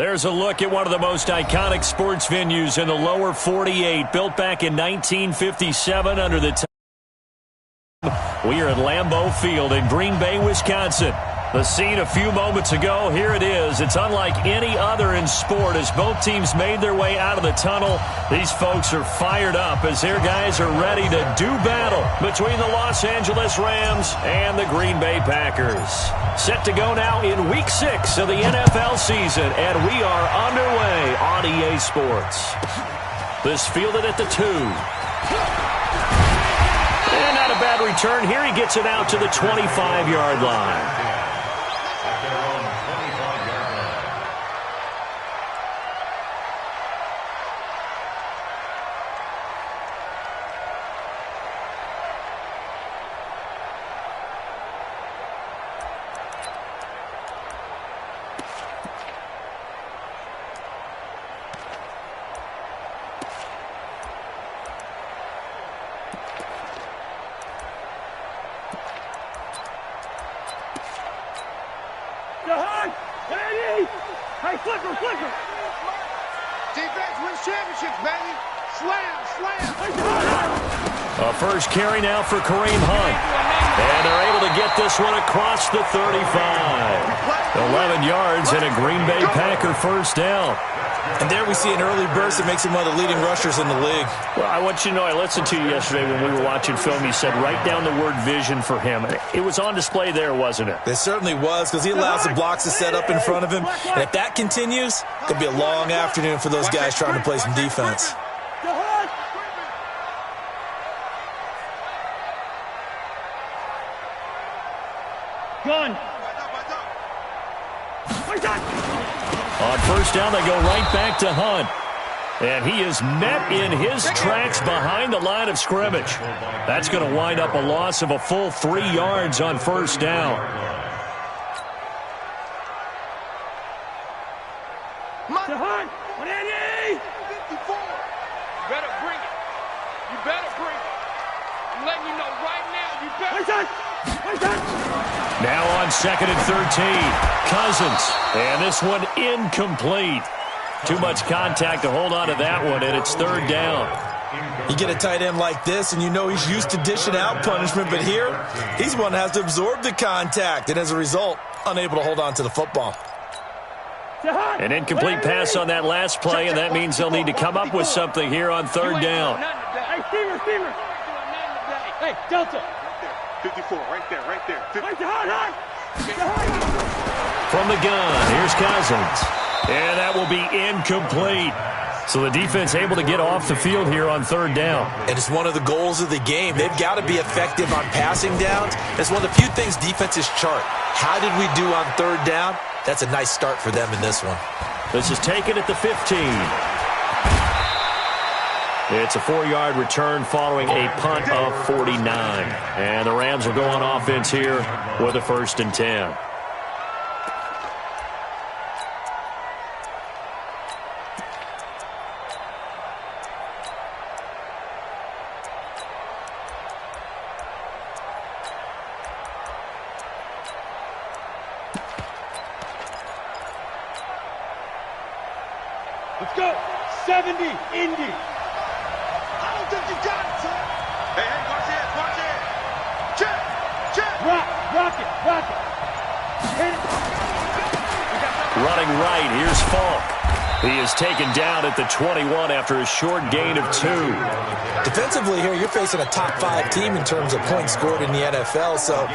There's a look at one of the most iconic sports venues in the lower 48, built back in 1957 under the time. We are at Lambeau Field in Green Bay, Wisconsin. The scene a few moments ago, here it is. It's unlike any other in sport as both teams made their way out of the tunnel. These folks are fired up as their guys are ready to do battle between the Los Angeles Rams and the Green Bay Packers. Set to go now in Week 6 of the NFL season, and we are underway on EA Sports. This fielded at the 2. And not a bad return. Here he gets it out to the 25-yard line. Hey, flicker! Defense wins championships, baby! Slam! A first carry now for Kareem Hunt. And they're able to get this one across the 35. 11 yards and a Green Bay Packer first down. And there we see an early burst that makes him one of the leading rushers in the league. Well, I want you to know, I listened to you yesterday when we were watching film. You said write down the word vision for him. It was on display there, wasn't it? It certainly was, because he allows the blocks to set up in front of him. And if that continues, it could be a long afternoon for those guys trying to play some defense. Gun. On first down, they go right back to Hunt. And he is met in his tracks behind the line of scrimmage. That's going to wind up a loss of a full 3 yards on first down. To Hunt. 180. 54. You better bring it. I'm letting you know right now. You better. Now on 2nd and 13. Cousins. And this one incomplete. Too much contact to hold on to that one, and it's 3rd down. You get a tight end like this, and you know he's used to dishing out punishment, but here, he's one that has to absorb the contact, and as a result, unable to hold on to the football. An incomplete pass on that last play, and that means they'll need to come up with something here on 3rd down. Hey, Steamer. Hey, Delta. 54, right there. From the gun, here's Cousins. And that will be incomplete. So the defense able to get off the field here on 3rd down. And it's one of the goals of the game. They've got to be effective on passing downs. It's one of the few things defenses chart. How did we do on 3rd down? That's a nice start for them in this one. This is taken at the 15. It's a 4-yard return following a punt of 49. And the Rams will go on offense here with a 1st and 10. Let's go. 70, Indy. I don't think you got it, son. Hey, watch it. Check. Rock it. Hit it. Running right, here's Falk. He is taken down at the 21 after a short gain of 2. Defensively here, you're facing a top 5 team in terms of points scored in the NFL. So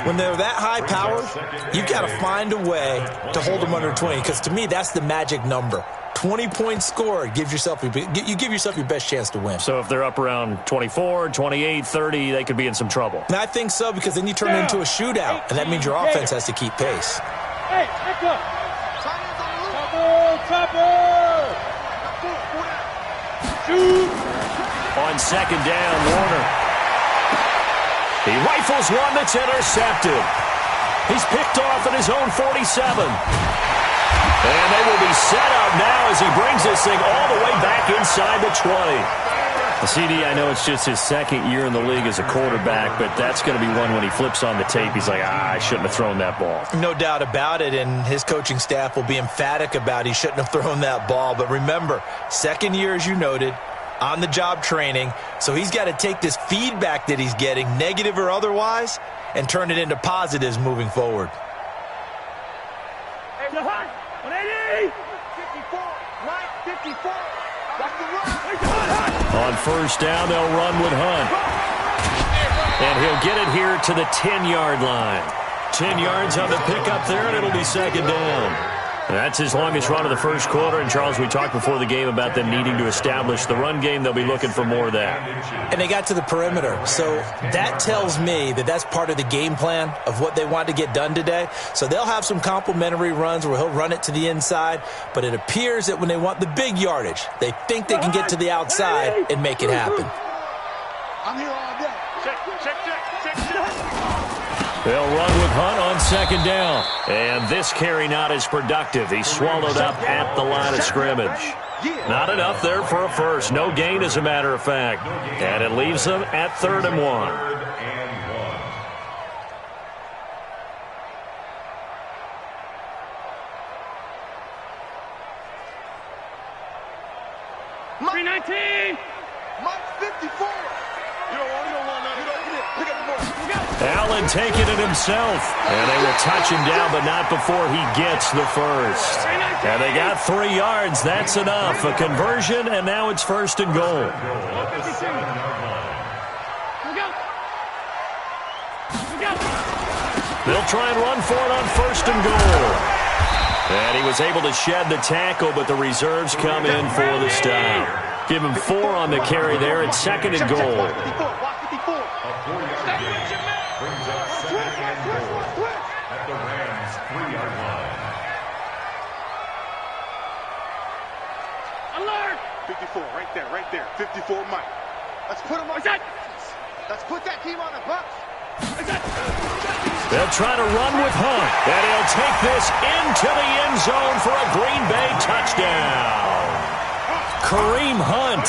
when they're that high powered, you've got to find a way to hold them under 20. Because to me, that's the magic number. 20 points scored, you give yourself your best chance to win. So if they're up around 24, 28, 30, they could be in some trouble. And I think so, because then you turn it into a shootout, and that means your offense has to keep pace. Hey, back up. Chopper. Shoot. On 2nd down, Warner. He rifles one that's intercepted. He's picked off at his own 47. And they will be set up now as he brings this thing all the way back inside the 20. CD, I know it's just his second year in the league as a quarterback, but that's going to be one when he flips on the tape. He's like, I shouldn't have thrown that ball. No doubt about it, and his coaching staff will be emphatic about he shouldn't have thrown that ball. But remember, second year, as you noted, on-the-job training, so he's got to take this feedback that he's getting, negative or otherwise, and turn it into positives moving forward. Hey, the hunt! 180! 54! Right, 54! That's the run! On first down, they'll run with Hunt. And he'll get it here to the 10-yard line. 10 yards on the pickup there, and it'll be second down. That's his longest run of the first quarter. And, Charles, we talked before the game about them needing to establish the run game. They'll be looking for more of that. And they got to the perimeter. So that tells me that that's part of the game plan of what they want to get done today. So they'll have some complementary runs where he'll run it to the inside. But it appears that when they want the big yardage, they think they can get to the outside and make it happen. I'm here all day. Check. They'll run with Hunt on second down. And this carry not as productive. He's swallowed up at the line of scrimmage. Not enough there for a first. No gain, as a matter of fact. And it leaves them at 3rd and 1. Mike 54. You don't want none. Pick up the ball. Allen taking it himself. And they will touch him down, but not before he gets the first. And they got 3 yards. That's enough. A conversion, and now it's 1st and goal. They'll try and run for it on 1st and goal. And he was able to shed the tackle, but the reserves come in for the stop. Give him 4 on the carry there. It's 2nd and goal. Brings up 2nd and goal at the Rams' 3-yard line. Alert! 54, right there. 54, Mike. Let's put him on. Let's put that team on the bus. They'll try to run with Hunt. And he'll take this into the end zone for a Green Bay touchdown. Kareem Hunt,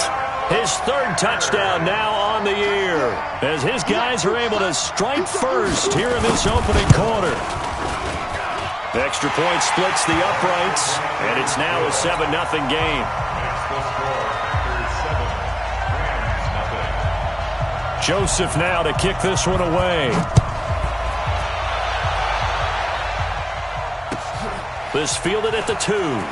his 3rd touchdown now on the year, as his guys are able to strike first here in this opening quarter. The extra point splits the uprights, and it's now a 7-0 game. Joseph now to kick this one away. This fielded at the 2.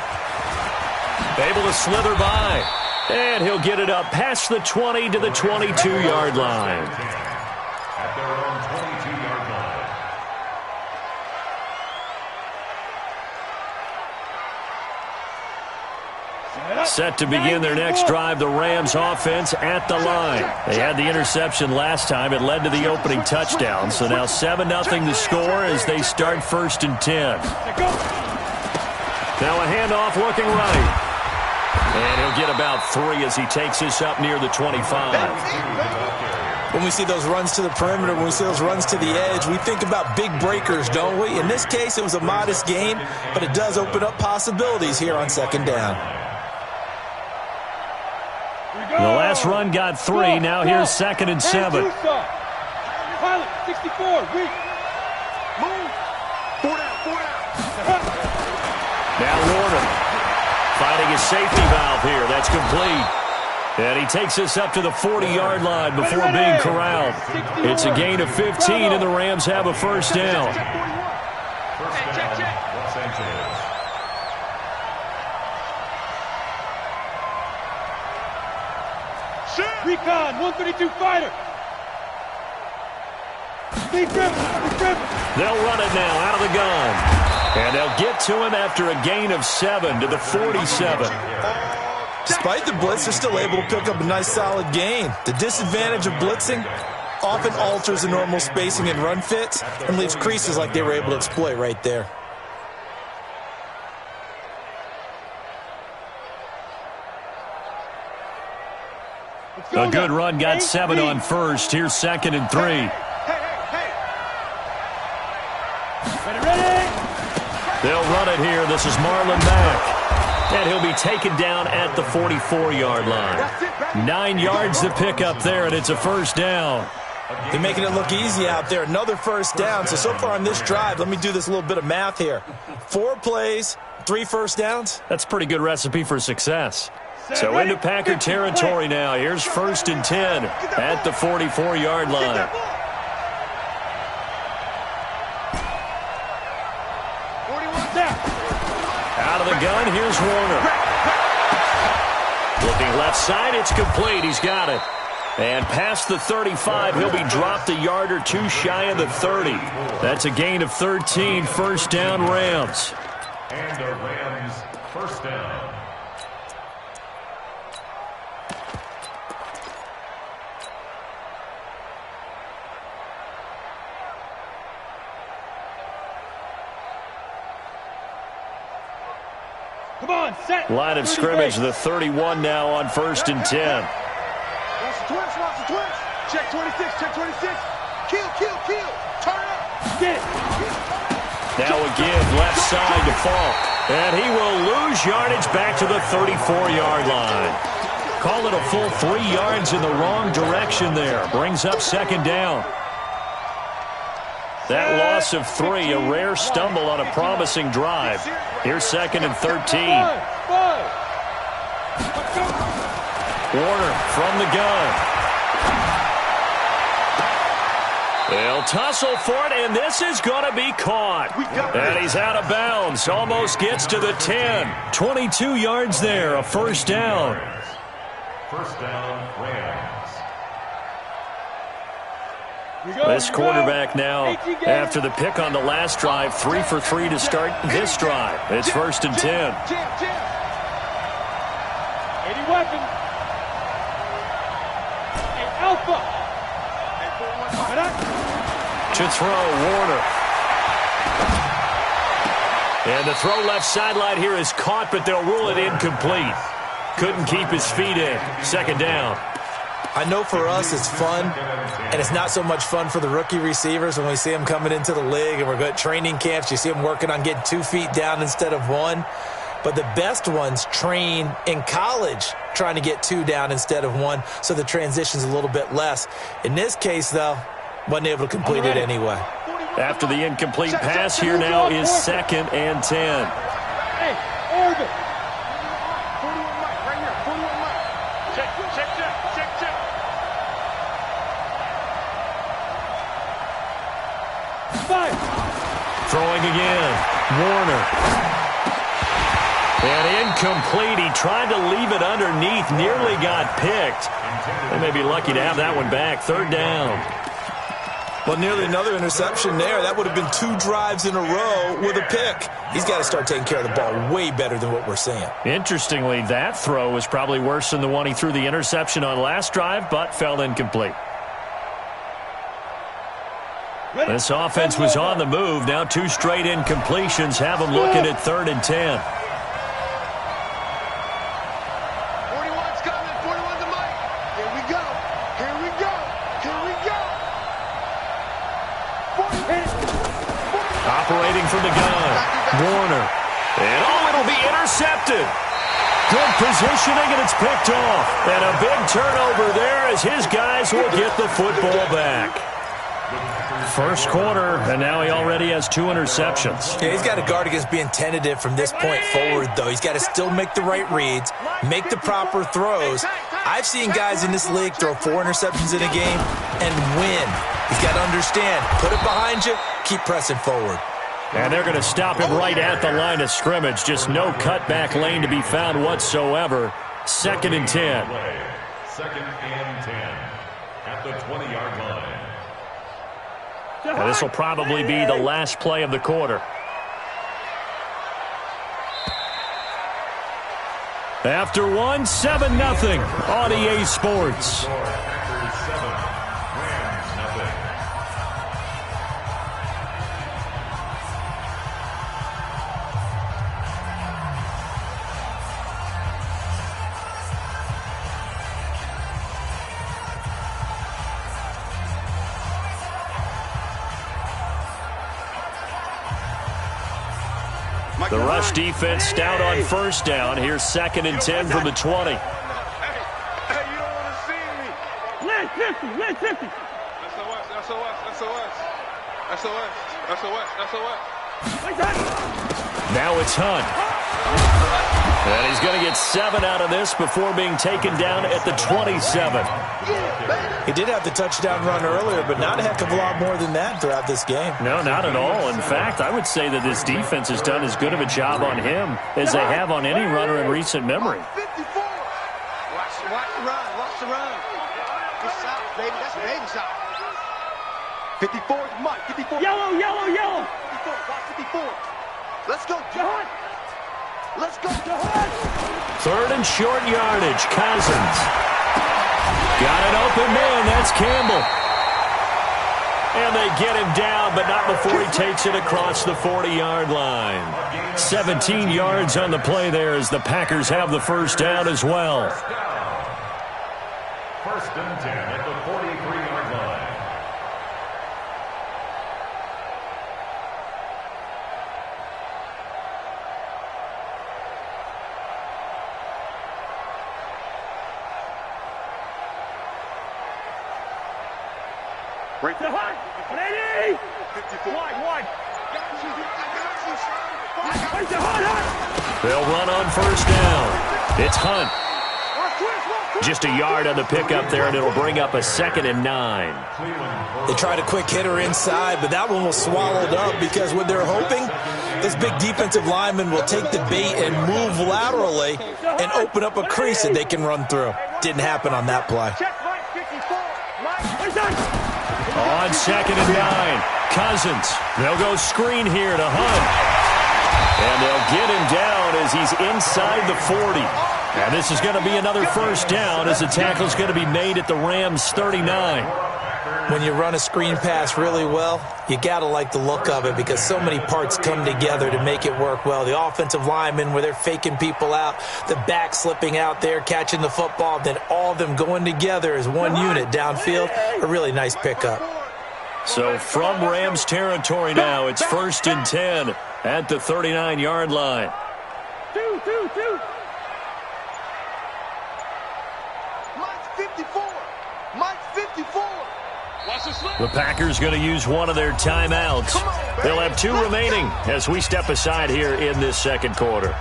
Able to slither by. And he'll get it up past the 20 to the 22-yard line. At their own 22-yard line. Set to begin their next drive, the Rams offense at the line. They had the interception last time. It led to the opening touchdown. So now 7-0 the score as they start 1st and 10. Now a handoff looking right. And he'll get about 3 as he takes this up near the 25. When we see those runs to the perimeter, when we see those runs to the edge, we think about big breakers, don't we? In this case, it was a modest gain, but it does open up possibilities here on 2nd down. The last run got 3. Now here's 2nd and 7. Pilot, 64, weak. Move. 4 down. Now Warner finding his safety valve here. That's complete. And he takes this up to the 40-yard line before being corralled. It's a gain of 15, and the Rams have a 1st down. First down, Los Angeles. Recon, 132 fighter. Deep dribble. They'll run it now out of the gun. And they'll get to him after a gain of 7 to the 47. Despite the blitz, they're still able to pick up a nice solid gain. The disadvantage of blitzing often alters the normal spacing and run fits and leaves creases like they were able to exploit right there. A good run got 7 on first. Here's 2nd and 3. Ready. They'll run it here. This is Marlon Mack. And he'll be taken down at the 44-yard line. 9 yards to pick up there, and it's a first down. They're making it look easy out there. Another first down. So far on this drive, let me do this little bit of math here. 4 plays, 3 first downs. That's a pretty good recipe for success. So into Packer territory now. Here's 1st and 10 at the 44-yard line. Out of the gun, here's Warner. Looking left side, it's complete. He's got it. And past the 35, he'll be dropped a yard or 2 shy of the 30. That's a gain of 13, first down Rams. And the Rams first down. Come on, set. Line of scrimmage, the 31 now on 1st and 10. Watch the twist. Check 26, check 26. Kill. Turn up. Get. Now again, left side to Falk. And he will lose yardage back to the 34-yard line. Call it a full 3 yards in the wrong direction there. Brings up 2nd down. That loss of 3, a rare stumble on a promising drive. Here's 2nd and 13. Warner from the gun. They'll tussle for it, and this is going to be caught. And he's out of bounds. Almost gets to the 10. 22 yards there, a first down. First down, Rams. This quarterback now, after the pick on the last drive, 3 for 3 to start this drive. It's 1st and 10. 80 weapon. Hey, Alpha. To throw, Warner. And the throw left sideline here is caught, but they'll rule it incomplete. Couldn't keep his feet in. 2nd down. I know for us it's fun, and it's not so much fun for the rookie receivers when we see them coming into the league and we're good training camps. You see them working on getting 2 feet down instead of 1. But the best ones train in college trying to get 2 down instead of 1, so the transition's a little bit less. In this case, though, wasn't able to complete it anyway. After the incomplete pass, here now is 2nd and 10. Hey, Orbit. 41 Mike, right here. 41 Mike. Check. Five. Throwing again. Warner. And incomplete. He tried to leave it underneath. Nearly got picked. They may be lucky to have that one back. 3rd down. Well, nearly another interception there. That would have been 2 drives in a row with a pick. He's got to start taking care of the ball way better than what we're seeing. Interestingly, that throw was probably worse than the one he threw the interception on last drive, but fell incomplete. This offense was on the move. Now 2 straight incompletions have them looking at 3rd and 10. 41's coming. 41 to Mike. Here we go. Operating from the gun. Warner. And it'll be intercepted. Good positioning, and it's picked off. And a big turnover there as his guys will get the football back. First quarter, and now he already has 2 interceptions. Yeah, he's got to guard against being tentative from this point forward, though. He's got to still make the right reads, make the proper throws. I've seen guys in this league throw 4 interceptions in a game and win. He's got to understand, put it behind you, keep pressing forward. And they're going to stop him right at the line of scrimmage. Just no cutback lane to be found whatsoever. 2nd and 10. 2nd and 10 at the 20-yard line. And this will probably be the last play of the quarter. After 1, 7-0 on EA Sports. The rush defense stout on first down. Here's 2nd and 10 from the 20. Hey, you don't want to see me. Let's 50. SOS. Now it's Hunt. And he's going to get 7 out of this before being taken down at the 27. He did have the touchdown run earlier, but not a heck of a lot more than that throughout this game. No, not at all. In fact, I would say that this defense has done as good of a job on him as they have on any runner in recent memory. 54. Watch the run. Good shot, baby. That's a baby shot. 54, Mike. 54. Yellow. 54. Watch 54. Let's go, John. Let's go, John. 3rd and short yardage. Cousins. Got an open man. That's Campbell. And they get him down, but not before he takes it across the 40-yard line. 17 yards on the play there as the Packers have the first down as well. 1st and 10 at the 43-yard line. Break the hunt. 180. 54. Wide. Break the hunt. They'll run on first down. It's Hunt. Just a yard on the pickup there, and it'll bring up a 2nd and 9. They tried a quick hitter inside, but that one was swallowed up because what they're hoping, this big defensive lineman will take the bait and move laterally and open up a crease that they can run through. Didn't happen on that play. On 2nd and 9, Cousins. They'll go screen here to Hunt. And they'll get him down as he's inside the 40. And this is going to be another first down as the tackle's going to be made at the Rams' 39. When you run a screen pass really well, you got to like the look of it because so many parts come together to make it work well. The offensive linemen, where they're faking people out, the back slipping out there, catching the football, then all of them going together as one unit downfield, a really nice pickup. So from Rams territory now, it's 1st and 10 at the 39-yard line. Two. Mike's 54. Mike's 54. Watch the slip. The Packers going to use one of their timeouts. They'll have 2 remaining as we step aside here in this second quarter.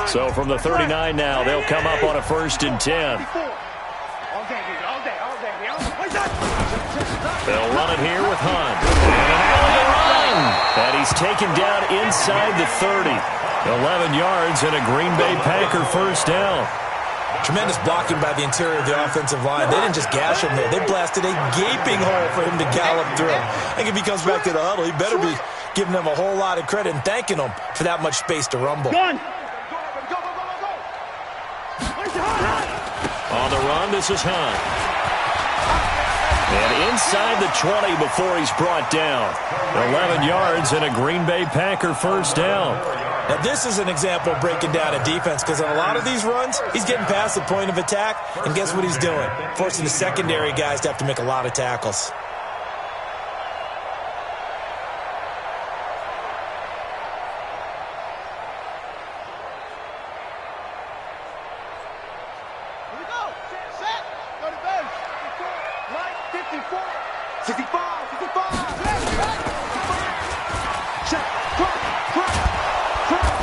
So from the 39 now, they'll come up on a 1st and 10. They'll run it here with Hunt. And an alley run. And he's taken down inside the 30. 11 yards and a Green Bay Packer first down. Tremendous blocking by the interior of the offensive line. They didn't just gash him there. They blasted a gaping hole for him to gallop through. I think if he comes back to the huddle, he better be giving them a whole lot of credit and thanking them for that much space to rumble. Gun. On the run, this is Hunt. And inside the 20 before he's brought down. 11 yards and a Green Bay Packer first down. Now, this is an example of breaking down a defense because on a lot of these runs, he's getting past the point of attack, and guess what he's doing? Forcing the secondary guys to have to make a lot of tackles.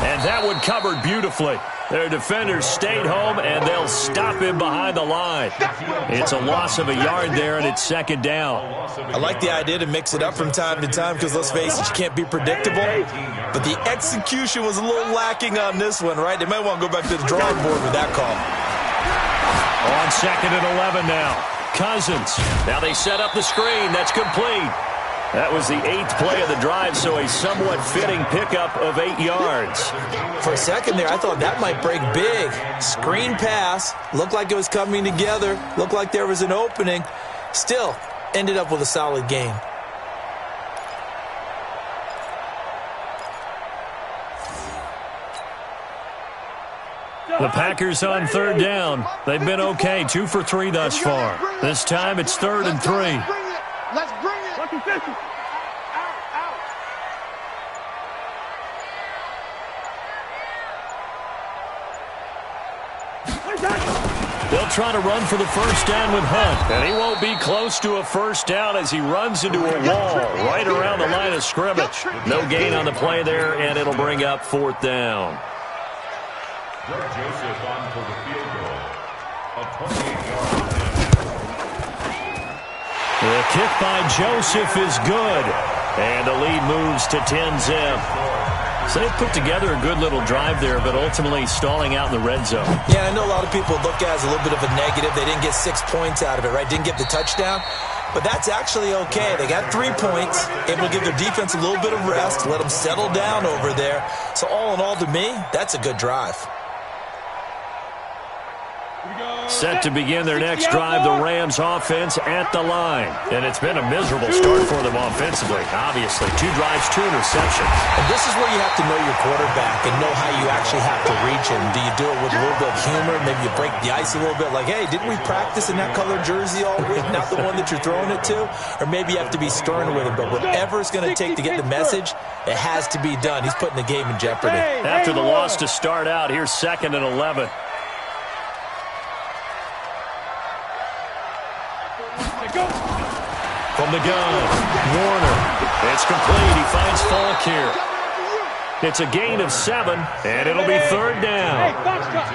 And that one covered beautifully. Their defenders stayed home, and they'll stop him behind the line. It's a loss of a yard there, and it's 2nd down. I like the idea to mix it up from time to time because, let's face it, you can't be predictable. But the execution was a little lacking on this one, right? They might want to go back to the drawing board with that call. On 2nd and 11 now. Cousins. Now they set up the screen. That's complete. That was the 8th play of the drive, so a somewhat fitting pickup of 8 yards. For a second there, I thought that might break big. Screen pass. Looked like it was coming together. Looked like there was an opening. Still, ended up with a solid gain. The Packers on third down. They've been okay, 2 for 3 thus far. This time it's 3rd and 3. Let's bring it. Lucky 50. They'll try to run for the first down with Hunt. And he won't be close to a first down as he runs into a wall right around the line of scrimmage. No gain on the play there, and it'll bring up 4th down. Joseph on for the field goal. A 28-yard The kick by Joseph is good. And the lead moves to 10-zip. So they put together a good little drive there, but ultimately stalling out in the red zone. Yeah, I know a lot of people look at it as a little bit of a negative. They didn't get 6 points out of it, right? Didn't get the touchdown. But that's actually okay. They got 3 points, able to give their defense a little bit of rest, let them settle down over there. So all in all, to me, that's a good drive. Set to begin their next drive, the Rams offense at the line. And it's been a miserable start for them offensively, obviously. 2 drives, 2 interceptions. And this is where you have to know your quarterback and know how you actually have to reach him. Do you do it with a little bit of humor? Maybe you break the ice a little bit, like, hey, didn't we practice in that colored jersey all week, not the one that you're throwing it to? Or maybe you have to be stern with him. But whatever it's going to take to get the message, it has to be done. He's putting the game in jeopardy. After the loss to start out, here's 2nd and 11. From the gun, Warner. It's complete. He finds Falk here. It's a gain of 7, and it'll be 3rd down. Hey, box drop.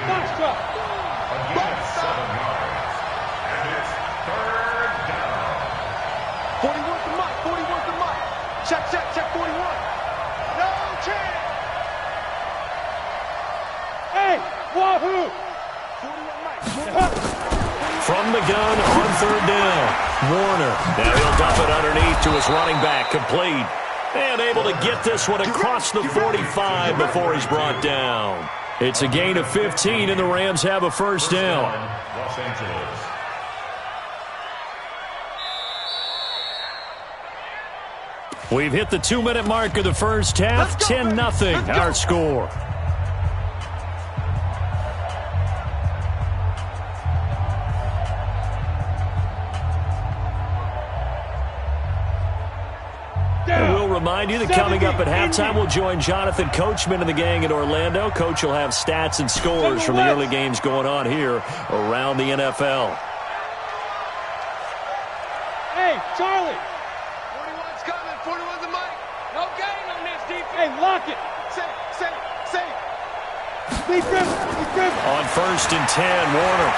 Again, 7 yards. And it's 3rd down. 41 to Mike. 41 to Mike. Check 41. No chance. Hey, wahoo! 41 Mike. From the gun on 3rd down. Warner. Now he'll dump it underneath to his running back. Complete. And able to get this one across the 45 before he's brought down. It's a gain of 15, and the Rams have a first down. Los Angeles. We've hit the 2-minute mark of the first half. 10-0, our score. Remind you that coming up at halftime, we'll join Jonathan Coachman and the gang in Orlando. Coach will have stats and scores from the early games going on here around the NFL. Hey, Charlie. 41's coming. 41's the mic. No gain on this defense. Hey, lock it. Say. Be driven. On 1st and 10, Warner.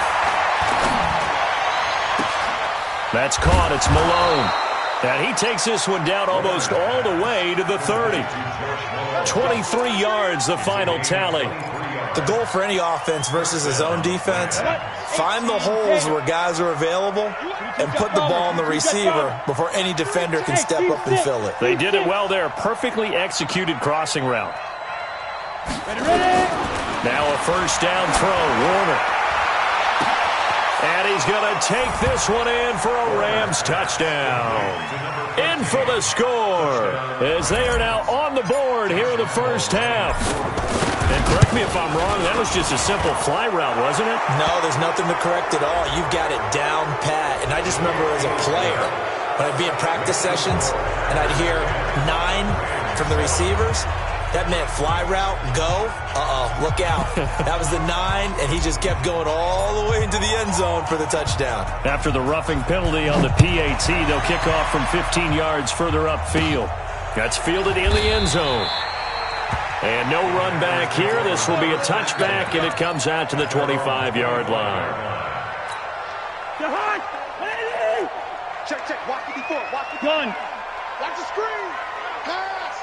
That's caught. It's Malone. And he takes this one down almost all the way to the 30. 23 yards, the final tally. The goal for any offense versus his own defense, find the holes where guys are available and put the ball on the receiver before any defender can step up and fill it. They did it well there. Perfectly executed crossing route. Ready. Now a first down throw, Warner. And he's going to take this one in for a Rams touchdown. In for the score as they are now on the board here in the first half. And correct me if I'm wrong, that was just a simple fly route, wasn't it? No, there's nothing to correct at all. You've got it down pat. And I just remember as a player, when I'd be in practice sessions and I'd hear 9 from the receivers, that meant fly route, go, look out. That was the 9, and he just kept going all the way into the end zone for the touchdown. After the roughing penalty on the PAT, they'll kick off from 15 yards further upfield. That's fielded in the end zone. And no run back here. This will be a touchback, and it comes out to the 25-yard line. Check. Watch it before. Watch it. Gun. Watch the screen. Pass.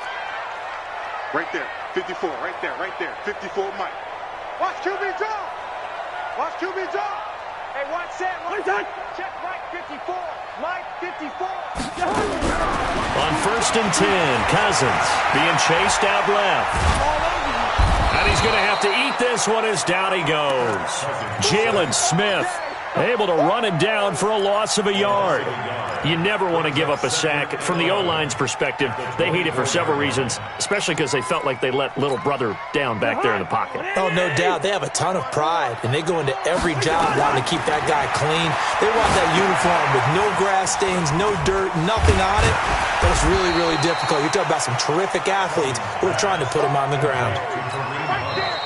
Right there. 54. Right there. 54 Mike. Watch QB draw. Hey, watch that. Check right 54. Mike 54. On 1st and 10, Cousins being chased out left. And he's going to have to eat this one as down he goes. Jalen Smith Able to run him down for a loss of a yard. You never want to give up a sack. From the O-line's perspective, they hate it for several reasons, especially because they felt like they let little brother down back there in the pocket. Oh, no doubt. They have a ton of pride, and they go into every job wanting to keep that guy clean. They want that uniform with no grass stains, no dirt, nothing on it. But it's really, really difficult. You're talking about some terrific athletes who are trying to put him on the ground.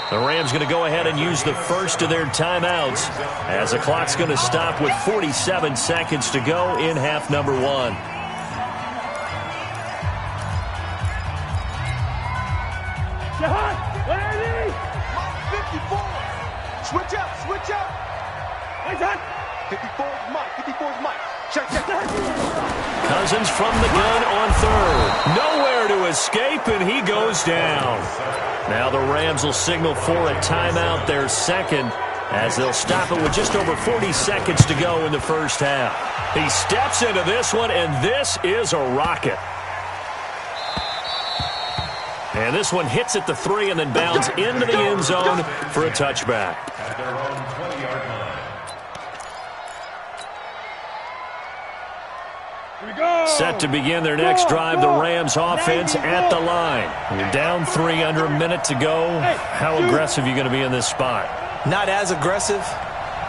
The Rams going to go ahead and use the first of their timeouts as the clock's going to stop with 47 seconds to go in half number one. Jahan, 180. 54. Switch up, switch up. Hey, John. 54 is Mike, 54 is Mike. Check. Cousins from the gun on third. Nowhere to escape, and he goes down. Now the Rams will signal for a timeout, their second, as they'll stop it with just over 40 seconds to go in the first half. He steps into this one, and this is a rocket. And this one hits at the 3 and then bounds into the end zone for a touchback. At their own 20-yard line. Set to begin their next drive, the Rams offense at the line. You're down 3, under a minute to go. How aggressive are you going to be in this spot? Not as aggressive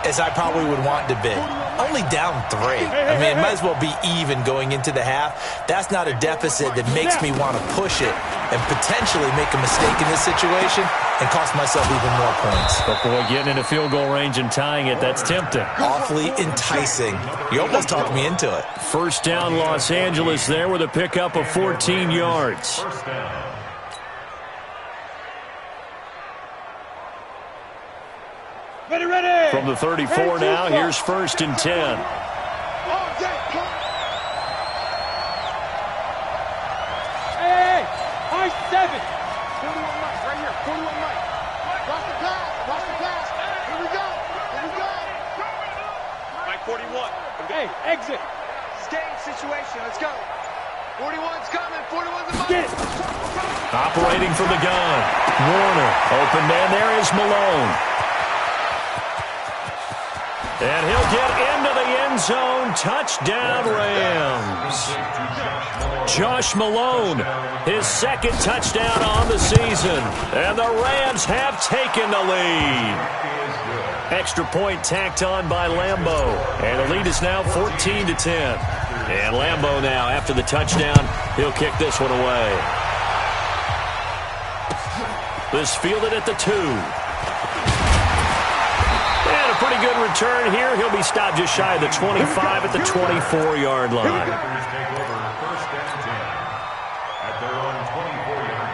as I probably would want to be. Only down 3. I mean, it might as well be even going into the half. That's not a deficit that makes me want to push it and potentially make a mistake in this situation and cost myself even more points. But boy, getting into field goal range and tying it, that's tempting. Awfully enticing. You almost talked me into it. First down, Los Angeles there with a pickup of 14 yards. First down. Ready. From the 34 now, here's first and 10. All day. Hey, high 7. 41 Mike, right here. 41 Mike. Watch the pass. Here we go. Mike 41. Hey, exit. Game situation. Let's go. 41's coming. 41's a Get it. Operating from the gun. Warner. Open man there is Malone. And he'll get into the end zone. Touchdown, Rams. Josh Malone, his second touchdown on the season. And the Rams have taken the lead. Extra point tacked on by Lambeau. And the lead is now 14-10. And Lambeau now, after the touchdown, he'll kick this one away. This fielded at the 2. And a pretty good return here. He'll be stopped just shy of the 25 at the 24-yard line. Take over first and 10 at their own 24-yard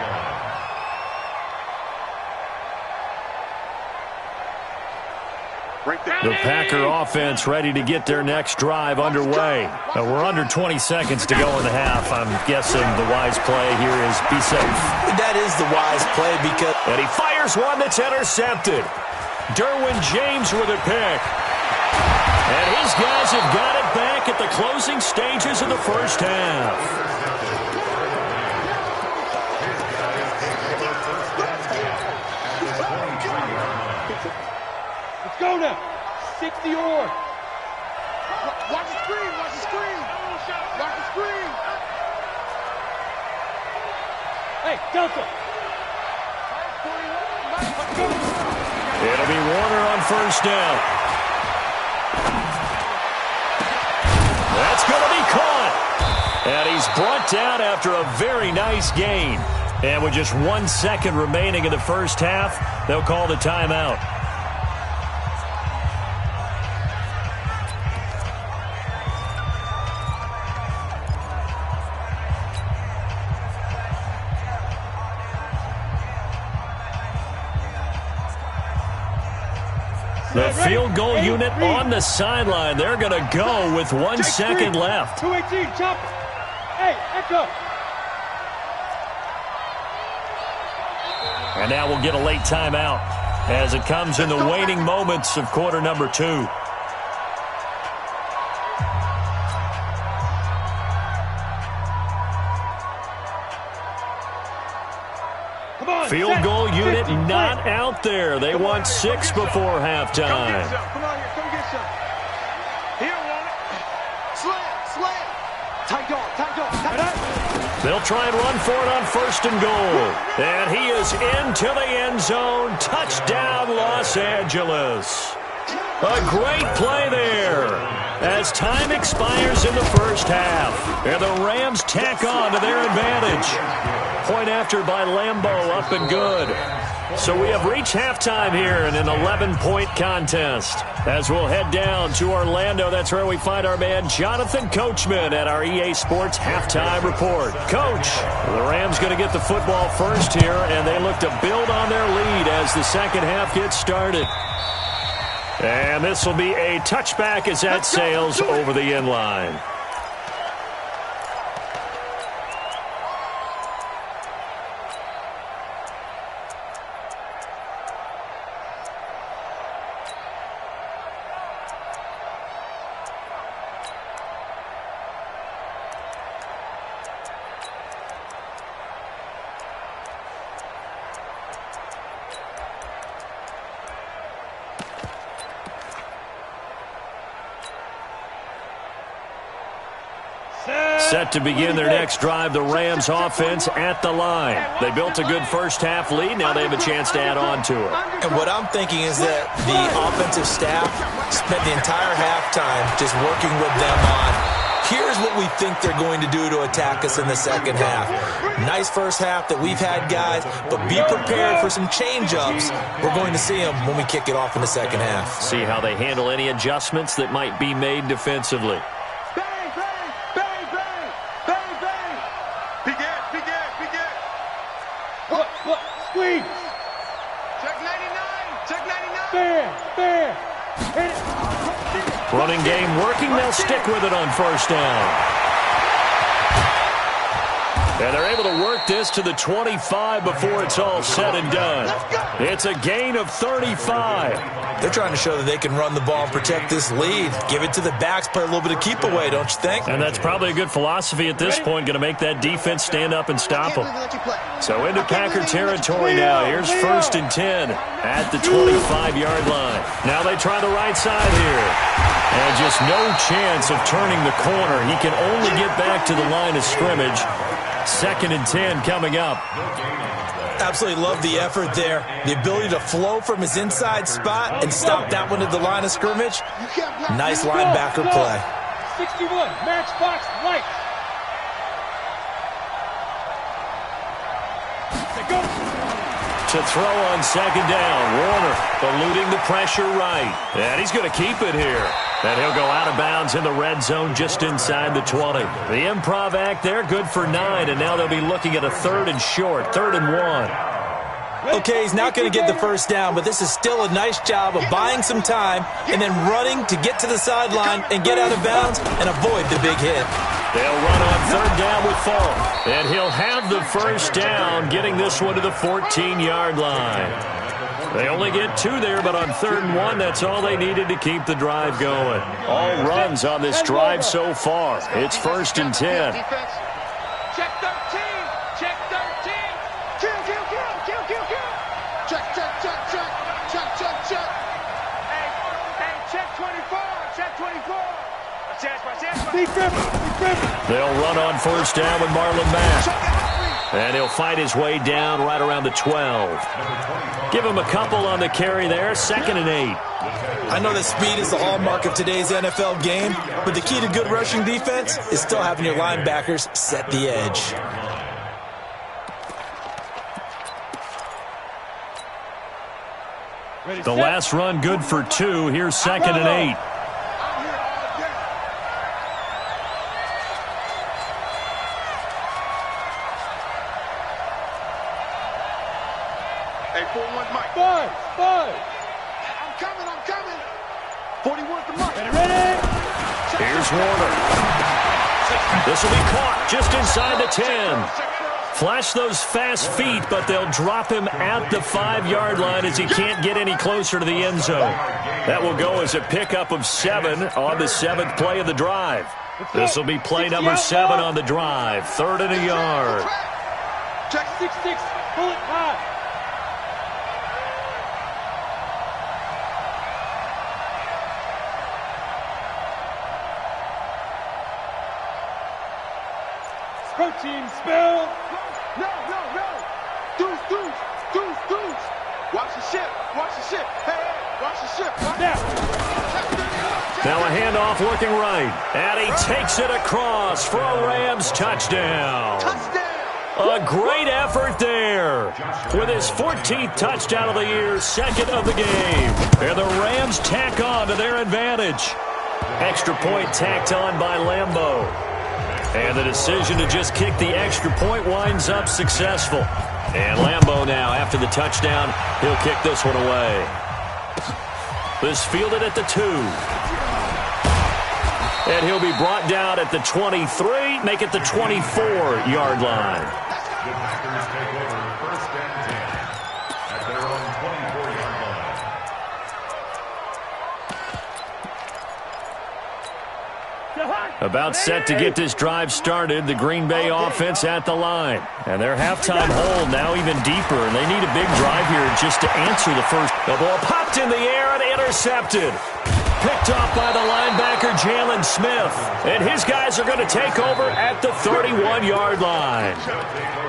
line. The Packer offense ready to get their next drive underway. We're under 20 seconds to go in the half. I'm guessing the wise play here is be safe. That is the wise play because... And he fires one that's intercepted. Derwin James with a pick. And his guys have got it back at the closing stages of the first half. Let's go now. 60 or. Watch the screen. Hey, Delta. It'll be Warner on first down. That's going to be caught. And he's brought down after a very nice gain. And with just 1 second remaining in the first half, they'll call the timeout. The field goal unit on the sideline. They're going to go with 1 second left. 218, chop it. Hey, Echo. And now we'll get a late timeout as it comes in the waning moments of quarter number 2. Field goal unit not out there. They want 6 before halftime. Come on here. Come get some. Tight dog, tight dog, tight dog. They'll try and run for it on 1st and goal. And he is into the end zone. Touchdown, Los Angeles. A great play there as time expires in the first half. And the Rams tack on to their advantage. Point after by Lambeau, up and good. So we have reached halftime here in an 11-point contest. As we'll head down to Orlando, that's where we find our man Jonathan Coachman at our EA Sports Halftime Report. Coach, the Rams going to get the football first here, and they look to build on their lead as the second half gets started. And this will be a touchback as that sails over the end line. Set to begin their next drive, the Rams offense at the line. They built a good first half lead. Now they have a chance to add on to it. And what I'm thinking is that the offensive staff spent the entire halftime just working with them on, here's what we think they're going to do to attack us in the second half. Nice first half that we've had, guys, but be prepared for some change-ups. We're going to see them when we kick it off in the second half. See how they handle any adjustments that might be made defensively. Squeeze. Check 99. Check 99. Fair. Hit it. Running game working. They'll stick with it on 1st down. And they're able to work this to the 25 before it's all said and done. It's a gain of 35. They're trying to show that they can run the ball and protect this lead. Give it to the backs, play a little bit of keep away, don't you think? And that's probably a good philosophy at this point, going to make that defense stand up and stop them. So into Packer territory now. Here's 1st and 10 at the 25-yard line. Now they try the right side here. And just no chance of turning the corner. He can only get back to the line of scrimmage. 2nd and 10 coming up. Absolutely love the effort there. The ability to flow from his inside spot and stop that one at the line of scrimmage. Nice linebacker play. 61, matchbox right. To throw on 2nd down. Warner eluding the pressure right. And he's going to keep it here. And he'll go out of bounds in the red zone just inside the 20. The improv act there, good for 9. And now they'll be looking at a 3rd and short, 3rd and 1. Okay, he's not going to get the first down, but this is still a nice job of buying some time and then running to get to the sideline and get out of bounds and avoid the big hit. They'll run on 3rd down with Falk. And he'll have the first down, getting this one to the 14-yard line. They only get 2 there, but on 3rd and 1, that's all they needed to keep the drive going. All runs on this drive so far. It's 1st and 10. Check 13. Check 13. Kill. Check. Hey, check 24. Check 24. They'll run on 1st down with Marlon Mack. And he'll fight his way down right around the 12. Give him a couple on the carry there. 2nd and 8. I know that speed is the hallmark of today's NFL game, but the key to good rushing defense is still having your linebackers set the edge. The last run good for 2. Here's 2nd and 8. Hey, 4-1 Mike. 5. I'm coming. 41's the Mike. Ready. Here's Warner. This will be caught just inside the 10. Flash those fast feet, but they'll drop him at the 5-yard line as he can't get any closer to the end zone. That will go as a pickup of 7 on the 7th play of the drive. This will be play number 7 on the drive. 3rd and a yard. Check 6-6. Pull it high. Protein spill. No. Deuce. Watch the ship. Hey, watch the ship. Now a handoff looking right. And he takes it across for a Rams touchdown. A great effort there. With his 14th touchdown of the year, second of the game. And the Rams tack on to their advantage. Extra point tacked on by Lambeau. And the decision to just kick the extra point winds up successful. And Lambeau now, after the touchdown, he'll kick this one away. This fielded at the 2. And he'll be brought down at the 23, make it the 24-yard line. The Packers take over first and 10 at their own 24-yard line. About set to get this drive started, the Green Bay offense at the line. And their halftime hold now even deeper, and they need a big drive here just to answer the first. The ball popped in the air and intercepted. Picked off by the linebacker, Jalen Smith. And his guys are going to take over at the 31-yard line.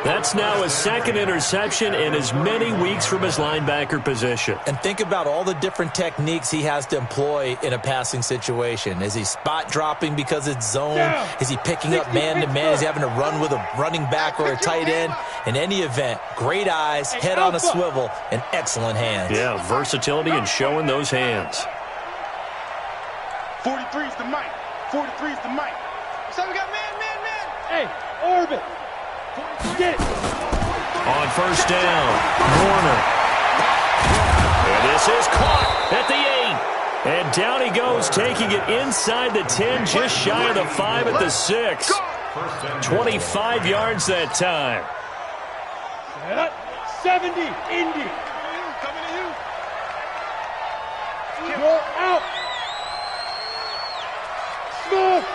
That's now his second interception in as many weeks from his linebacker position. And think about all the different techniques he has to employ in a passing situation. Is he spot dropping because it's zone? Is he picking up man-to-man? Is he having to run with a running back or a tight end? In any event, great eyes, head on a swivel, and excellent hands. Yeah, versatility and showing those hands. 43's the mic. 43's the mic. So we got man. Hey, orbit. Get it. On first down, Warner. And this is caught at the 8. And down he goes, taking it inside the 10, just shy of the 5 at the 6. 25 yards that time. 70, Indy. Coming to you. You're out. Smooth.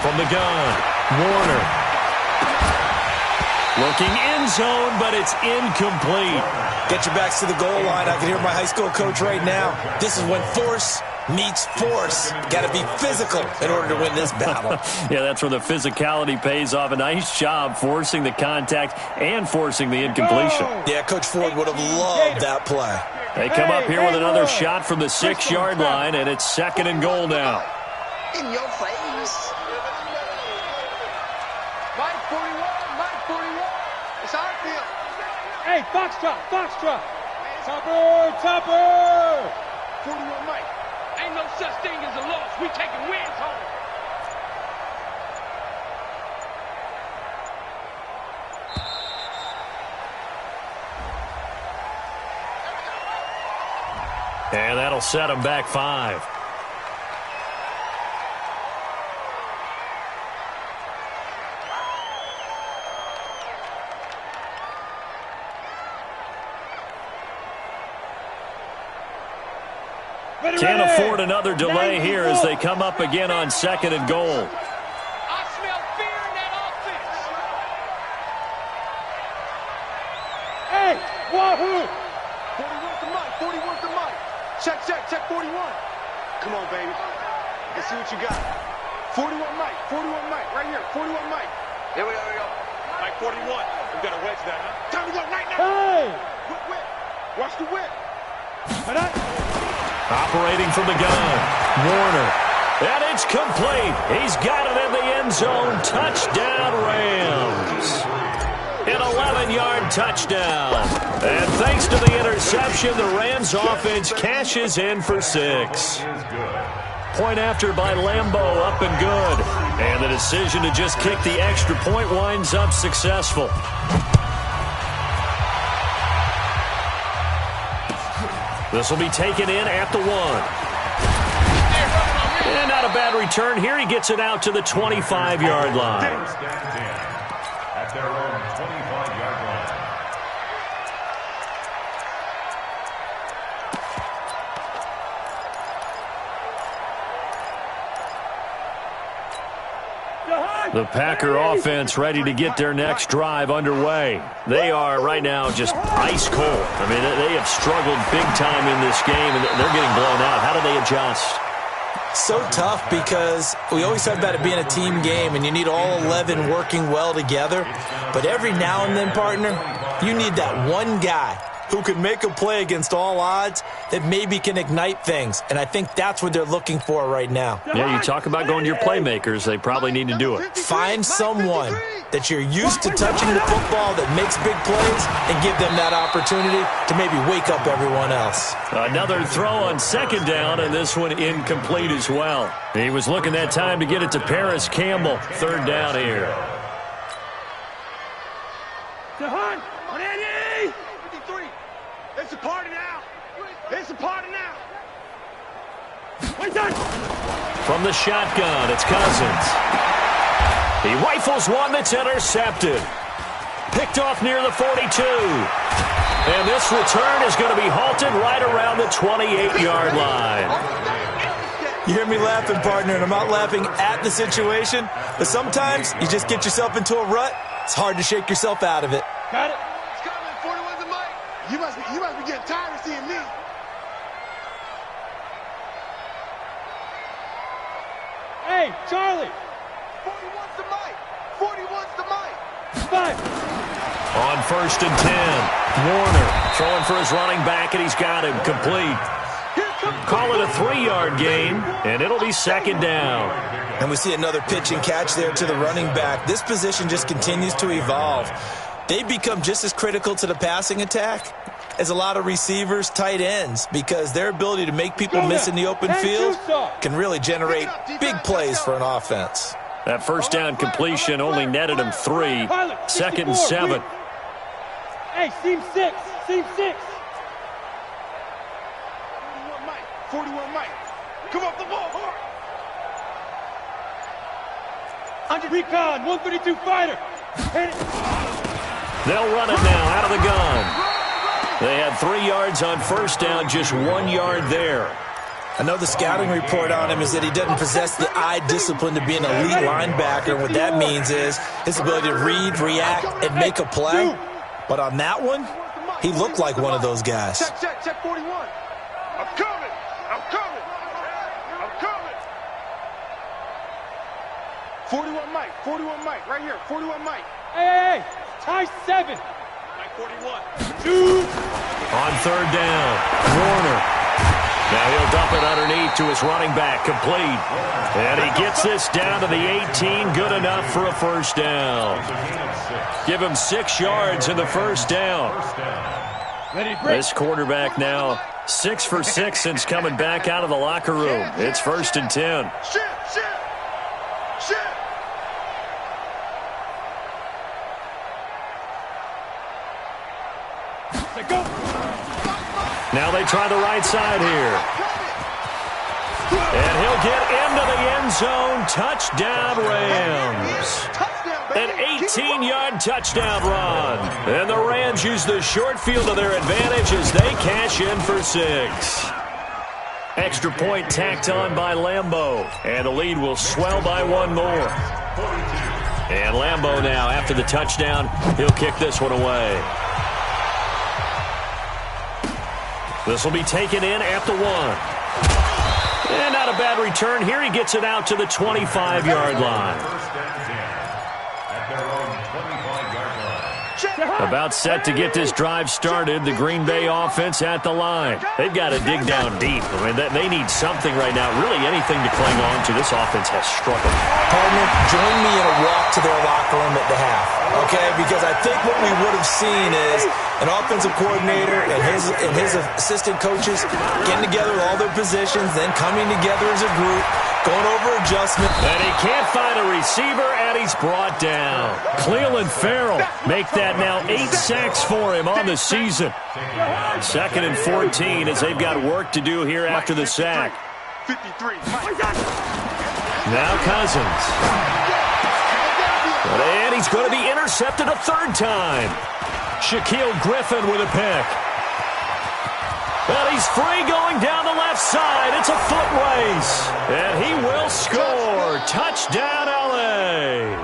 From the gun, Warner. Looking end zone, but it's incomplete. Get your backs to the goal line. I can hear my high school coach right now. This is when force meets force. Got to be physical in order to win this battle. Yeah, that's where the physicality pays off. A nice job forcing the contact and forcing the incompletion. Yeah, Coach Ford would have loved that play. They come up here with another shot from the 6-yard line, and it's second and goal now. In your face. Mike 41. It's our field. Hey, Foxtrot. Topper. 41 Mike. Ain't no such thing as a loss. We taking wins home. And that'll set them back 5. Can't afford another delay here as they come up again on second and goal. I smell fear in that offense. Hey, wahoo! 41's the mic. Check 41. Come on, baby. Let's see what you got. 41 Mike, right here. 41 Mike. Here we go. Mike 41. We got to wedge that, huh? Time to go right now. Hey! Whip. Watch the whip. Operating from the gun, Warner. And it's complete. He's got it in the end zone. Touchdown, Rams. An 11-yard touchdown. And thanks to the interception, the Rams offense cashes in for 6. Point after by Lambeau, up and good. And the decision to just kick the extra point winds up successful. This will be taken in at the 1. And not a bad return here. He gets it out to the 25-yard line. First and 10 at their own 25-yard line. The Packer offense ready to get their next drive underway. They are right now just ice cold. I mean, they have struggled big time in this game, and they're getting blown out. How do they adjust? So tough because we always talk about it being a team game and you need all 11 working well together. But every now and then, partner, you need that one guy who can make a play against all odds that maybe can ignite things. And I think that's what they're looking for right now. Yeah, you talk about going to your playmakers. They probably need to do it. Find someone that you're used to touching the football that makes big plays and give them that opportunity to maybe wake up everyone else. Another throw on second down, and this one incomplete as well. He was looking that time to get it to Paris Campbell. Third down here. Jahan, on Eddie! 53. It's a party now. It's a party now. Wait done. From the shotgun, it's Cousins. He rifles one that's intercepted. Picked off near the 42. And this return is going to be halted right around the 28-yard line. You hear me laughing, partner, and I'm not laughing at the situation, but sometimes you just get yourself into a rut. It's hard to shake yourself out of it. Got it. It's coming. 41's the mic. You must be getting tired of seeing me. Hey, Charlie. 41's the mic. 41's the mic. 5. On first and 10, Warner throwing for his running back, and he's got him complete. Call it a 3-yard gain, and it'll be second down. And we see another pitch and catch there to the running back. This position just continues to evolve. They become just as critical to the passing attack as a lot of receivers, tight ends, because their ability to make people miss in the open field can really generate big plays for an offense. That first down completion only netted him 3. Second and 7. Hey, seam 6. Seam 6. 41 mic. 41 mic. Come off the ball hard. Under recon, 132 fighter. Hit it. They'll run it now out of the gun. They had 3 yards on first down, just 1 yard there. I know the scouting report on him is that he doesn't possess the eye discipline to be an elite linebacker. And what that means is his ability to read, react, and make a play. But on that one, he looked like one of those guys. Check 41. I'm coming. I'm coming. I'm coming. 41 mic. 41 mic. Right here. 41 mic. Hey. Tie 7. Mic 41. 2. On third down, Warner. Now he'll dump it underneath to his running back, complete. And he gets this down to the 18, good enough for a first down. Give him 6 yards in the first down. This quarterback now 6 for 6 since coming back out of the locker room. It's first and 10. Shit. Go. Now they try the right side here. And he'll get into the end zone. Touchdown, Rams. An 18-yard touchdown run. And the Rams use the short field to their advantage as they cash in for 6. Extra point tacked on by Lambeau. And the lead will swell by 1 more. And Lambeau now, after the touchdown, he'll kick this one away. This will be taken in at the 1. And not a bad return here. He gets it out to the 25-yard line. About set to get this drive started. The Green Bay offense at the line. They've got to dig down deep. I mean, they need something right now. Really anything to cling on to. This offense has struggled. Partner, join me in a walk to their locker room at the half. Okay? Because I think what we would have seen is an offensive coordinator and his assistant coaches getting together with all their positions, then coming together as a group, going over adjustment. And he can't find a receiver, and he's brought down. Cleveland Farrell make that now 8 sacks for him on the season. Second and 14 as they've got work to do here after the sack. 53. Now Cousins. And he's going to be intercepted a 3rd time. Shaquille Griffin with a pick. And he's free going down the left side. It's a foot race. And he will score. Touchdown, L.A.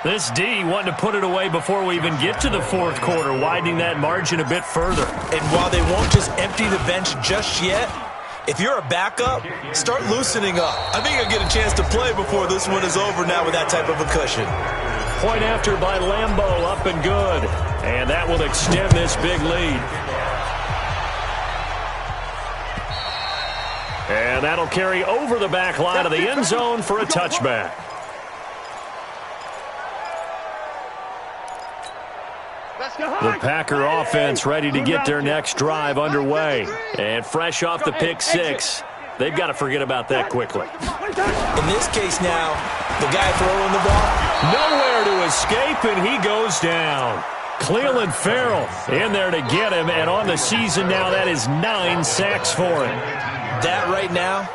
This D wanting to put it away before we even get to the 4th quarter, widening that margin a bit further. And while they won't just empty the bench just yet, If you're a backup, start loosening up. I think I'll get a chance to play before this one is over now with that type of a cushion. Point after by Lambeau, up and good. And that will extend this big lead. And that'll carry over the back line of the end zone for a touchback. The Packer offense ready to get their next drive underway. And fresh off the pick six, they've got to forget about that quickly. In this case now, the guy throwing the ball, nowhere to escape, and he goes down. Cleveland Farrell in there to get him, and on the season now, that is 9 sacks for him. That right now,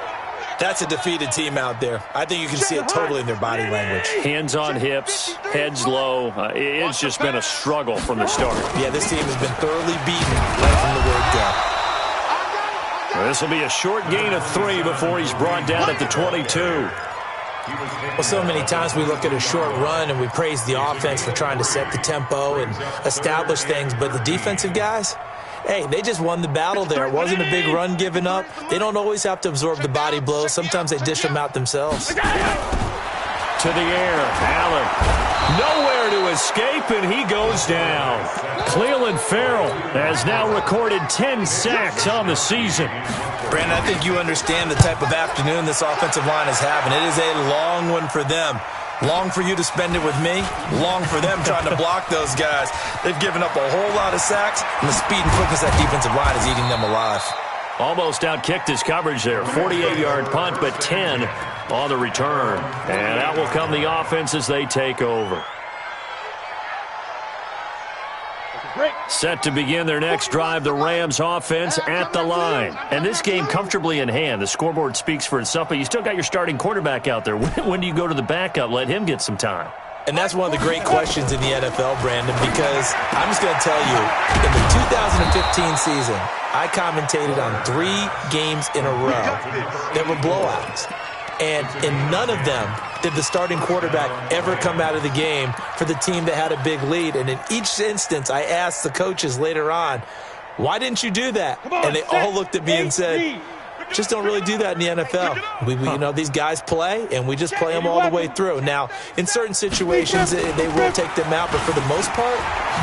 that's a defeated team out there. I think you can see it totally in their body language. Hands on hips, heads low. It's just been a struggle from the start. Yeah, this team has been thoroughly beaten right from the word go. This will be a short gain of 3 before he's brought down at the 22. Well, so many times we look at a short run and we praise the offense for trying to set the tempo and establish things, but the defensive guys, hey, they just won the battle there. It wasn't a big run given up. They don't always have to absorb the body blows. Sometimes they dish them out themselves. To the air, Allen. Nowhere to escape, and he goes down. Cleveland Farrell has now recorded 10 sacks on the season. Brandon, I think you understand the type of afternoon this offensive line is having. It is a long one for them. Long for you to spend it with me. Long for them trying to block those guys. They've given up a whole lot of sacks, and the speed and quickness of that defensive line is eating them alive. Almost outkicked his coverage there. 48-yard punt, but 10 on the return. And out will come the offense as they take over. Set to begin their next drive, the Rams offense at the line. And this game comfortably in hand. The scoreboard speaks for itself, but you still got your starting quarterback out there. When do you go to the backup? Let him get some time. And that's one of the great questions in the NFL, Brandon, because I'm just going to tell you, in the 2015 season, I commentated on 3 games in a row that were blowouts. And in none of them did the starting quarterback ever come out of the game for the team that had a big lead. And in each instance, I asked the coaches later on, why didn't you do that? And they all looked at me and said, just don't really do that in the NFL. You know, these guys play, and we just play them all the way through. Now, in certain situations, they will take them out, but for the most part,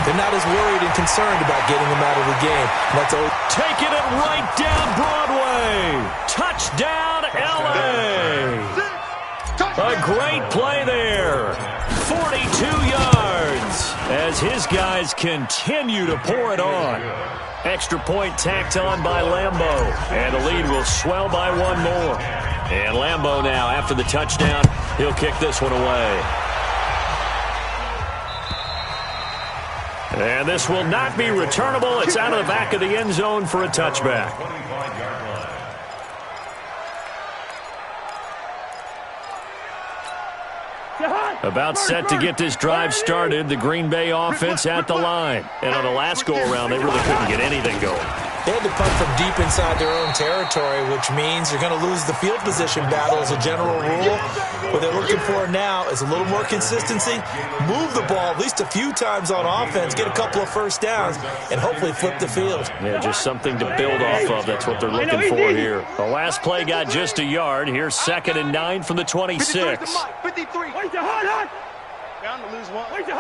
they're not as worried and concerned about getting them out of the game. That's all. Taking it right down Broadway. Touchdown, L.A. A great play there. 42 yards as his guys continue to pour it on. Extra point tacked on by Lambeau, and the lead will swell by 1 more. And Lambeau now, after the touchdown, he'll kick this one away. And this will not be returnable. It's out of the back of the end zone for a touchback. About set to get this drive started, the Green Bay offense at the line. And on the last go-around, they really couldn't get anything going. They had to punt from deep inside their own territory, which means you're going to lose the field position battle as a general rule. What they're looking for now is a little more consistency, move the ball at least a few times on offense, get a couple of first downs, and hopefully flip the field. Yeah, just something to build off of. That's what they're looking for here. The last play got just a yard. Here's 2nd and 9 from the 26. 53. Down to lose 1. Working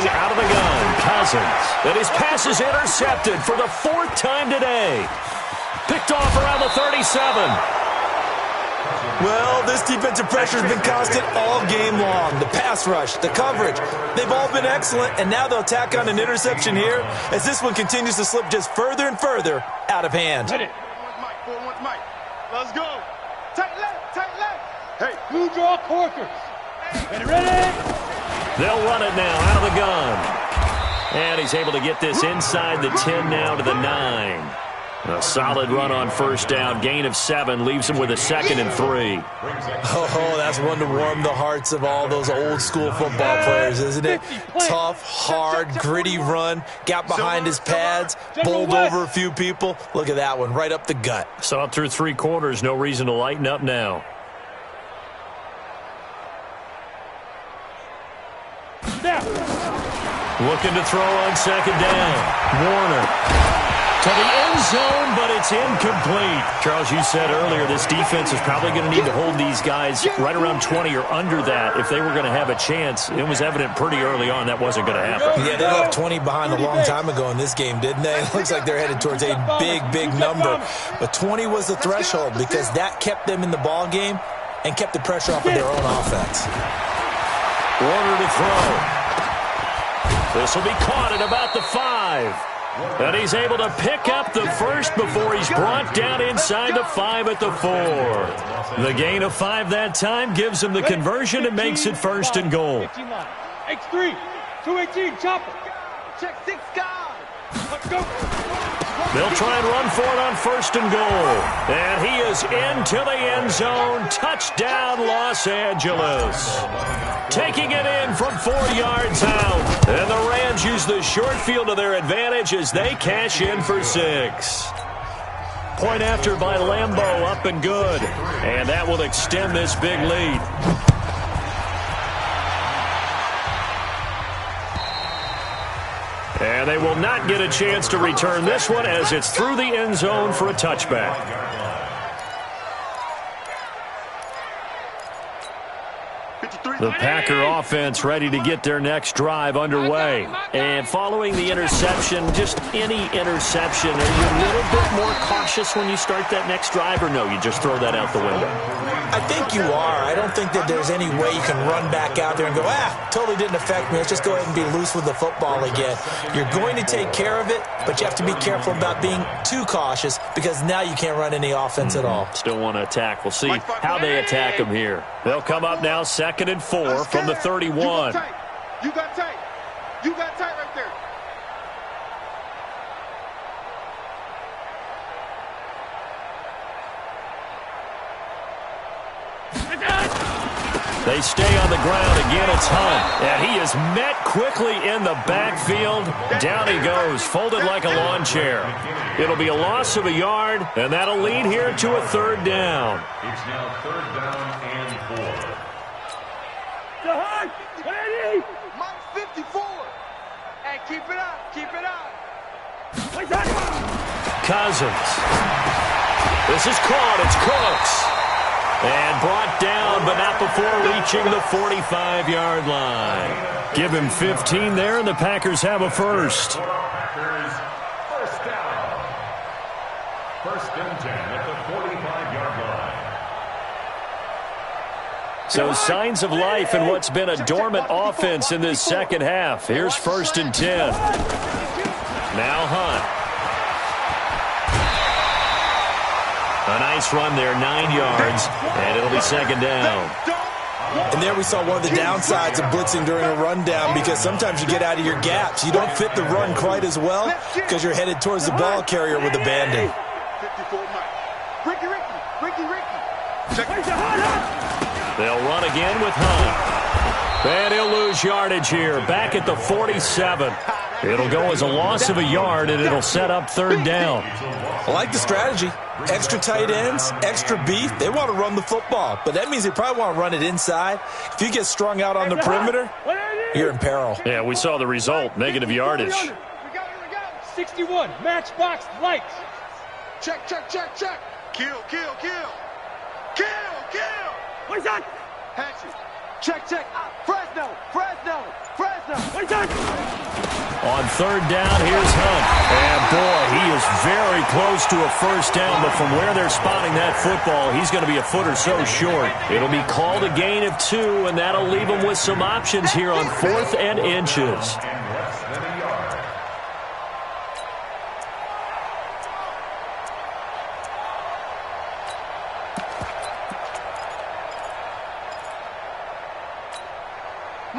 out of the gun, Cousins. And his pass is intercepted for the 4th time today. Picked off around the 37. Well, this defensive pressure has been constant all game long. The pass rush, the coverage, they've all been excellent, and now they'll tack on an interception here as this one continues to slip just further and further out of hand. Hit it. 4-1 Mike. Let's go. Tight left. Hey, blue draw Corkers. Ready? They'll run it now out of the gun. And he's able to get this inside the 10 now to the 9. A solid run on first down. Gain of 7 leaves him with a 2nd and 3. Oh, that's one to warm the hearts of all those old school football players, isn't it? Tough, hard, gritty run. Got behind his pads, bowled over a few people. Look at that one, right up the gut. Saw it through 3 quarters. No reason to lighten up now. Looking to throw on 2nd down. Warner to the end zone, but it's incomplete. Charles, you said earlier this defense is probably going to need to hold these guys right around 20 or under that if they were going to have a chance. It was evident pretty early on that wasn't going to happen. Yeah, they left 20 behind a long time ago in this game, didn't they? It looks like they're headed towards a big, big number. But 20 was the threshold because that kept them in the ball game and kept the pressure off of their own offense. Warner to throw. This will be caught at about the 5. And he's able to pick up the first before he's brought down inside the 5 at the 4. The gain of 5 that time gives him the conversion and makes it 1st and goal. X3, 218, chopper. Check 6 guys. Let's go. They'll try and run for it on 1st and goal. And he is into the end zone. Touchdown, Los Angeles. Taking it in from 4 yards out. And the Rams use the short field to their advantage as they cash in for 6. Point after by Lambeau, up and good. And that will extend this big lead. And they will not get a chance to return this one as it's through the end zone for a touchback. The Packer offense ready to get their next drive underway. And following the interception, just any interception, are you a little bit more cautious when you start that next drive, or no, you just throw that out the window? I think you are. I don't think that there's any way you can run back out there and go, totally didn't affect me. Let's just go ahead and be loose with the football again. You're going to take care of it, but you have to be careful about being too cautious because now you can't run any offense at all. Still want to attack. We'll see how they attack them here. They'll come up now 2nd and 4 from the 31. You got tight. You got tight right there. They stay on the ground. Again, it's Hunt. And he is met quickly in the backfield. Down he goes, folded like a lawn chair. It'll be a loss of a yard, and that'll lead here to a 3rd down. It's now 3rd down and 4. The Hunt. Ready? Mike 54. Hey, keep it up. Keep it up. Cousins. This is caught. It's Cooks. And brought down, but not before reaching the 45-yard line. Give him 15 there, and the Packers have a first. Packers, 1st down. 1st and 10 at the 45-yard line. So signs of life in what's been a dormant offense in this second half. Here's 1st and 10. Now Hunt. A nice run there, 9 yards, and it'll be 2nd down. And there we saw one of the downsides of blitzing during a rundown because sometimes you get out of your gaps. You don't fit the run quite as well because you're headed towards the ball carrier with abandon. 54 Mike. Ricky. Check it. They'll run again with Hunt. And he'll lose yardage here, back at the 47. It'll go as a loss of a yard, and it'll set up 3rd down. I like the strategy. Extra tight ends, extra beef. They want to run the football, but that means they probably want to run it inside. If you get strung out on the perimeter, you're in peril. Yeah, we saw the result, negative yardage. We got it. 61, matchbox lights. Check. Kill. What's that? Hatchet. Check. Fresno. What's that? On 3rd down, here's Hunt. And boy, he is very close to a first down, but from where they're spotting that football, he's going to be a foot or so short. It'll be called a gain of 2, and that'll leave him with some options here on 4th and inches.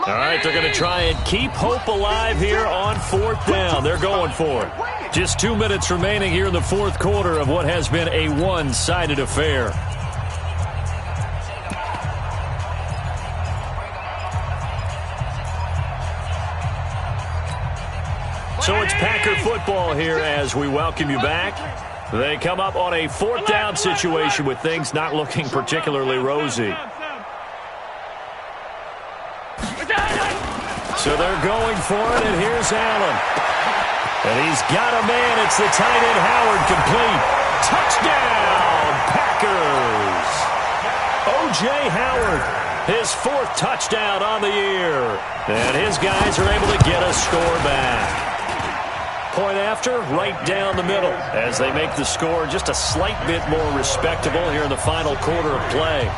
All right, they're going to try and keep hope alive here on 4th down. They're going for it. Just 2 minutes remaining here in the 4th quarter of what has been a one-sided affair. So it's Packer football here as we welcome you back. They come up on a 4th down situation with things not looking particularly rosy. So they're going for it, and here's Allen. And he's got a man. It's the tight end, Howard, complete. Touchdown, Packers. O.J. Howard, his 4th touchdown on the year. And his guys are able to get a score back. Point after, right down the middle as they make the score just a slight bit more respectable here in the final quarter of play.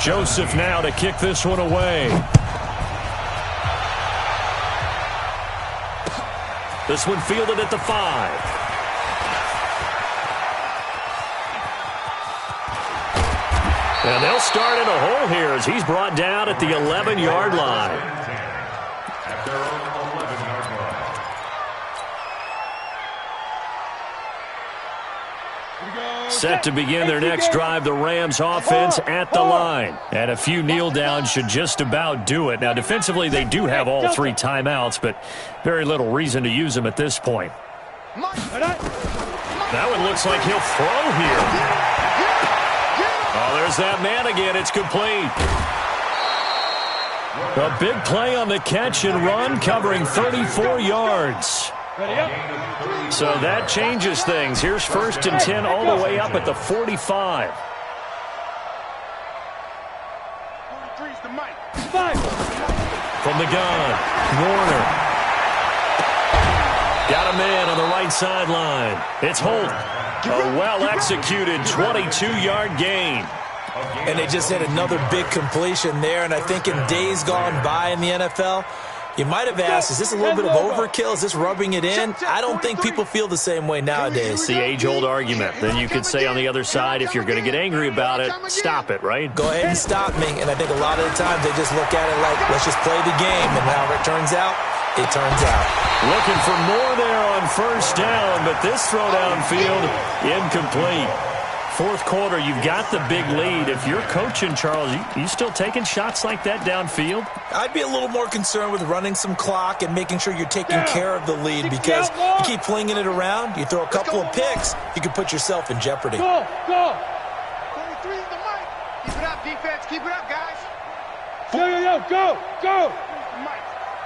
Joseph now to kick this one away. This one fielded at the 5. And they'll start in a hole here as he's brought down at the 11-yard line. At their own 11-yard line. Set to begin their next drive, the Rams offense at the line. And a few kneel downs should just about do it. Now, defensively, they do have all 3 timeouts, but very little reason to use them at this point. That one looks like he'll throw here. Oh, there's that man again. It's complete. A big play on the catch and run, covering 34 yards. So that changes things. Here's 1st and 10 all the way up at the 45. From the gun, Warner. Got a man on the right sideline. It's Holt. A well-executed 22-yard gain. And they just hit another big completion there. And I think in days gone by in the NFL, you might have asked, is this a little bit of overkill? Is this rubbing it in? I don't think people feel the same way nowadays. It's the age-old argument. Then you could say on the other side, if you're going to get angry about it, stop it, right? Go ahead and stop me. And I think a lot of the times they just look at it like, let's just play the game. And however it turns out, it turns out. Looking for more there on 1st down, but this throw downfield, incomplete. 4th quarter, you've got the big lead. If you're coaching, Charles, you still taking shots like that downfield? I'd be a little more concerned with running some clock and making sure you're taking care of the lead, because you keep flinging it around, you throw a couple of picks, you can put yourself in jeopardy. Go! 23 in the mic. Keep it up, defense. Keep it up, guys. Go!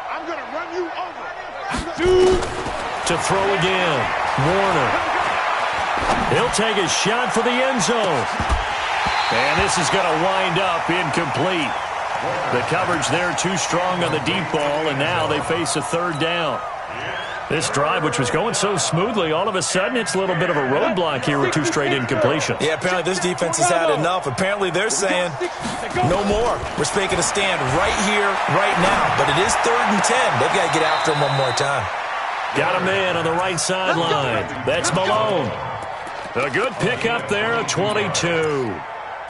I'm going to run you over. To throw again, Warner. He'll take a shot for the end zone. And this is going to wind up incomplete. The coverage there too strong on the deep ball, and now they face a 3rd down. This drive, which was going so smoothly, all of a sudden it's a little bit of a roadblock here with 2 straight incompletions. Yeah, apparently this defense has had enough. Apparently they're saying, no more. We're making a stand right here, right now. But it is 3rd and 10. They've got to get after him one more time. Got a man on the right sideline. That's Malone. A good pickup there of 22.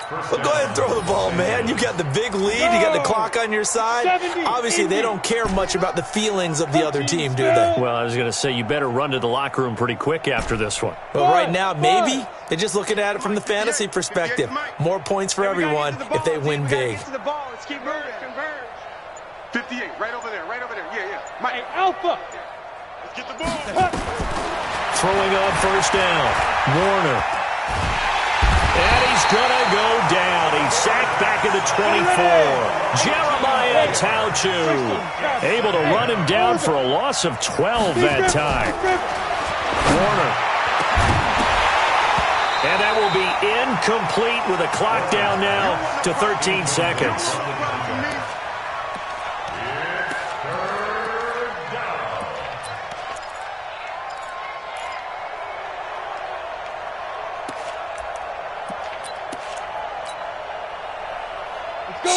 Well, go ahead and throw the ball, man. You got the big lead. You got the clock on your side. Obviously, they don't care much about the feelings of the other team, do they? Well, I was going to say, you better run to the locker room pretty quick after this one. Well, right now, maybe they're just looking at it from the fantasy perspective. More points for everyone if they win big. 58, right over there. Yeah. Mike, Alpha. Let's get the ball. Throwing on 1st down, Warner. And he's going to go down. He's sacked back at the 24. Jeremiah Tauchu able to run him down for a loss of 12 that time. Warner. And that will be incomplete with a clock down now to 13 seconds.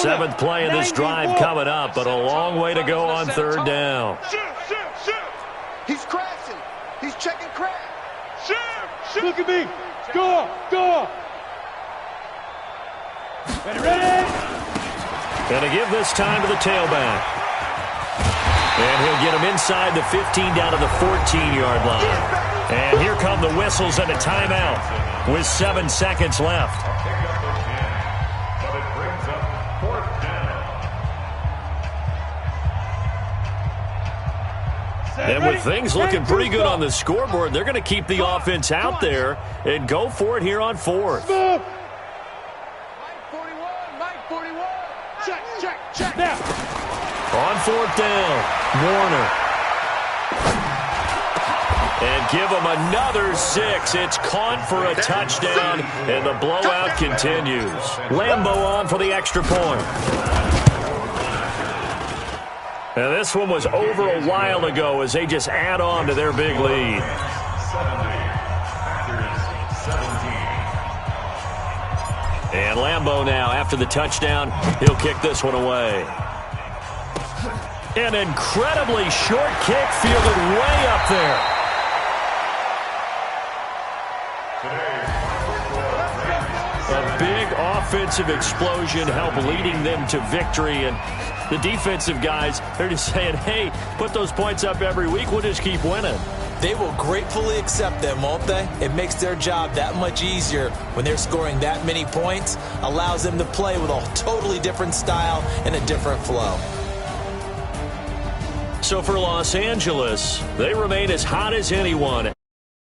Seventh play of this drive coming up, but a long way to go on 3rd down. Shoot. He's crashing. He's checking crash. Shoot. Look at me. Go. Ready. And to give this time to the tailback. And he'll get him inside the 15 down to the 14-yard line. And here come the whistles and a timeout with 7 seconds left. And with things looking pretty good on the scoreboard, they're going to keep the offense out there and go for it here on 4th. Mike 41. Check. Now. On 4th down, Warner. And give them another 6. It's caught for a touchdown, and the blowout continues. Lambeau on for the extra point. And this one was over a while ago as they just add on to their big lead. 70. Packers 17. And Lambeau now, after the touchdown, he'll kick this one away. An incredibly short kick fielded way up there. A big offensive explosion helped leading them to victory. And the defensive guys, they're just saying, hey, put those points up every week. We'll just keep winning. They will gratefully accept them, won't they? It makes their job that much easier when they're scoring that many points. Allows them to play with a totally different style and a different flow. So for Los Angeles, they remain as hot as anyone.